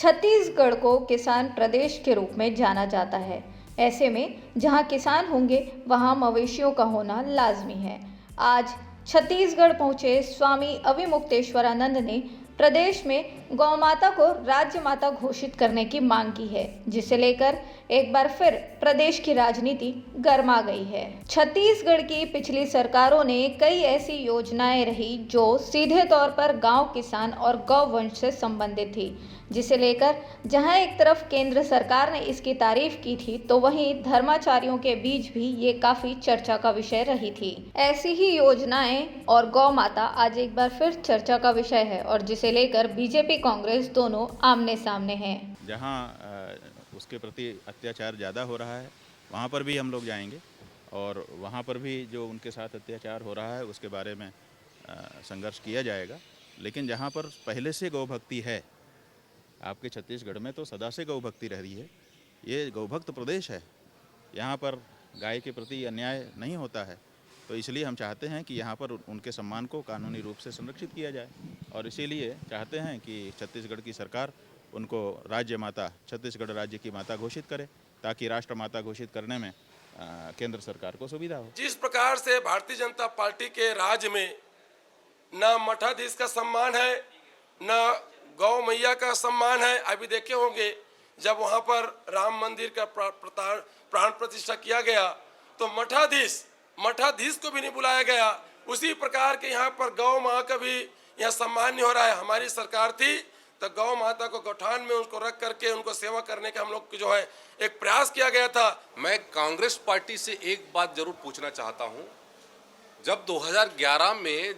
छत्तीसगढ़ को किसान प्रदेश के रूप में जाना जाता है। ऐसे में जहां किसान होंगे वहां मवेशियों का होना लाजमी है। आज छत्तीसगढ़ पहुंचे स्वामी अविमुक्तेश्वरानंद ने प्रदेश में गौ माता को राज्य माता घोषित करने की मांग की है, जिसे लेकर एक बार फिर प्रदेश की राजनीति गर्मा गई है। छत्तीसगढ़ की पिछली सरकारों ने कई ऐसी योजनाएं रही जो सीधे तौर पर गांव, किसान और गौवंश से संबंधित थी, जिसे लेकर जहां एक तरफ केंद्र सरकार ने इसकी तारीफ की थी, तो वहीं धर्माचार्यों के बीच भी ये काफी चर्चा का विषय रही थी। ऐसी ही योजनाएं और गौ माता आज एक बार फिर चर्चा का विषय है और जिसे लेकर बीजेपी कांग्रेस दोनों आमने सामने हैं। जहां उसके प्रति अत्याचार ज़्यादा हो रहा है वहां पर भी हम लोग जाएंगे और वहां पर भी जो उनके साथ अत्याचार हो रहा है उसके बारे में संघर्ष किया जाएगा। लेकिन जहां पर पहले से गौ भक्ति है, आपके छत्तीसगढ़ में तो सदा से गौ भक्ति रह रही है, ये गौभक्त प्रदेश है, यहाँ पर गाय के प्रति अन्याय नहीं होता है, तो इसलिए हम चाहते हैं कि यहाँ पर उनके सम्मान को कानूनी रूप से संरक्षित किया जाए और इसीलिए चाहते हैं कि छत्तीसगढ़ की सरकार उनको राज्य माता, छत्तीसगढ़ राज्य की माता घोषित करे ताकि राष्ट्र माता घोषित करने में केंद्र सरकार को सुविधा हो। जिस प्रकार से भारतीय जनता पार्टी के राज्य में न मठाधीश का सम्मान है, न गौ मैया का सम्मान है। अभी देखे होंगे जब वहां पर राम मंदिर का प्राण प्रतिष्ठा किया गया तो मठाधीश को भी नहीं बुलाया गया। उसी प्रकार के यहाँ पर गौ माँ का भी यहाँ सम्मान नहीं हो रहा है। हमारी सरकार थी तो गौ माता को गौठान में उसको रख करके उनको सेवा करने का हम लोग जो है एक प्रयास किया गया था। मैं कांग्रेस पार्टी से एक बात जरूर पूछना चाहता हूँ। जब 2011 में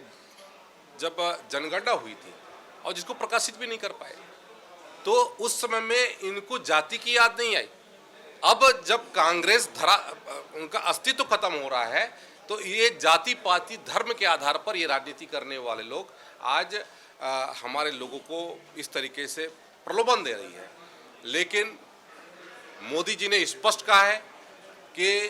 जब जनगणना हुई थी और जिसको प्रकाशित भी नहीं कर पाए, तो उस समय में इनको जाति की याद नहीं आई। अब जब कांग्रेस उनका अस्तित्व खत्म हो रहा है तो ये जाति पाति धर्म के आधार पर ये राजनीति करने वाले लोग आज हमारे लोगों को इस तरीके से प्रलोभन दे रही है। लेकिन मोदी जी ने स्पष्ट कहा है कि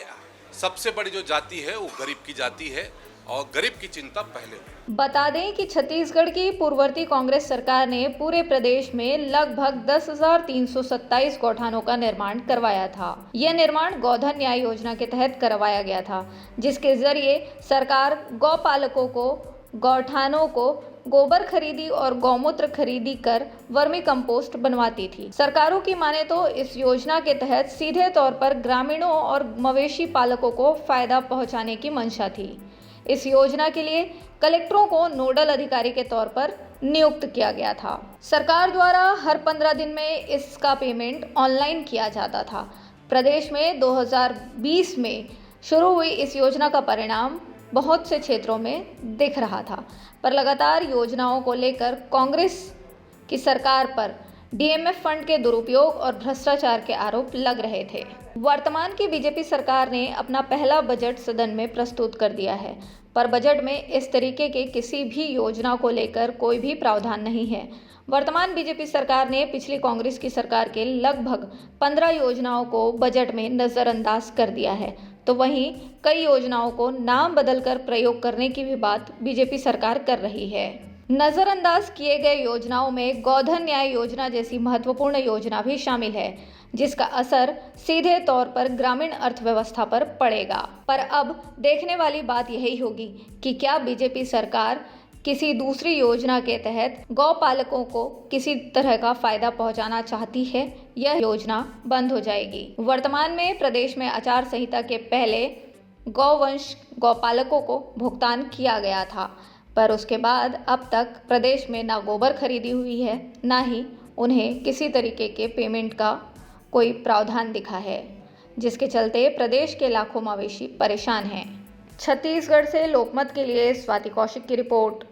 सबसे बड़ी जो जाति है वो गरीब की जाति है और गरीब की चिंता पहले हो। बता दें कि छत्तीसगढ़ की पूर्ववर्ती कांग्रेस सरकार ने पूरे प्रदेश में लगभग 10,327 गौठानों का निर्माण करवाया था। यह निर्माण गोधन न्याय योजना के तहत करवाया गया था, जिसके जरिए सरकार गौपालकों को गौठानों को गोबर खरीदी और गौमूत्र खरीदी कर वर्मी कंपोस्ट बनवाती थी। सरकारों की माने तो इस योजना के तहत सीधे तौर पर ग्रामीणों और मवेशी पालकों को फायदा पहुंचाने की मंशा थी। इस योजना के लिए कलेक्टरों को नोडल अधिकारी के तौर पर नियुक्त किया गया था। सरकार द्वारा हर 15 दिन में इसका पेमेंट ऑनलाइन किया जाता था। प्रदेश में 2020 में शुरू हुई इस योजना का परिणाम बहुत से क्षेत्रों में दिख रहा था, पर लगातार योजनाओं को लेकर कांग्रेस की सरकार पर डीएमएफ फंड के दुरुपयोग और भ्रष्टाचार के आरोप लग रहे थे। वर्तमान की बीजेपी सरकार ने अपना पहला बजट सदन में प्रस्तुत कर दिया है, पर बजट में इस तरीके के किसी भी योजना को लेकर कोई भी प्रावधान नहीं है। वर्तमान बीजेपी सरकार ने पिछली कांग्रेस की सरकार के लगभग 15 योजनाओं को बजट में नजरअंदाज कर दिया है, तो वहीं कई योजनाओं को नाम बदलकर प्रयोग करने की भी बात बीजेपी सरकार कर रही है। नजरअंदाज किए गए योजनाओं में गोधन न्याय योजना जैसी महत्वपूर्ण योजना भी शामिल है, जिसका असर सीधे तौर पर ग्रामीण अर्थव्यवस्था पर पड़ेगा। पर अब देखने वाली बात यही होगी कि क्या बीजेपी सरकार किसी दूसरी योजना के तहत गौपालकों को किसी तरह का फायदा पहुंचाना चाहती है, यह योजना बंद हो जाएगी। वर्तमान में प्रदेश में आचार संहिता के पहले गौवंश गौपालकों को भुगतान किया गया था, पर उसके बाद अब तक प्रदेश में ना गोबर खरीदी हुई है, ना ही उन्हें किसी तरीके के पेमेंट का कोई प्रावधान दिखा है, जिसके चलते प्रदेश के लाखों मवेशी परेशान हैं। छत्तीसगढ़ से लोकमत के लिए स्वाति कौशिक की रिपोर्ट।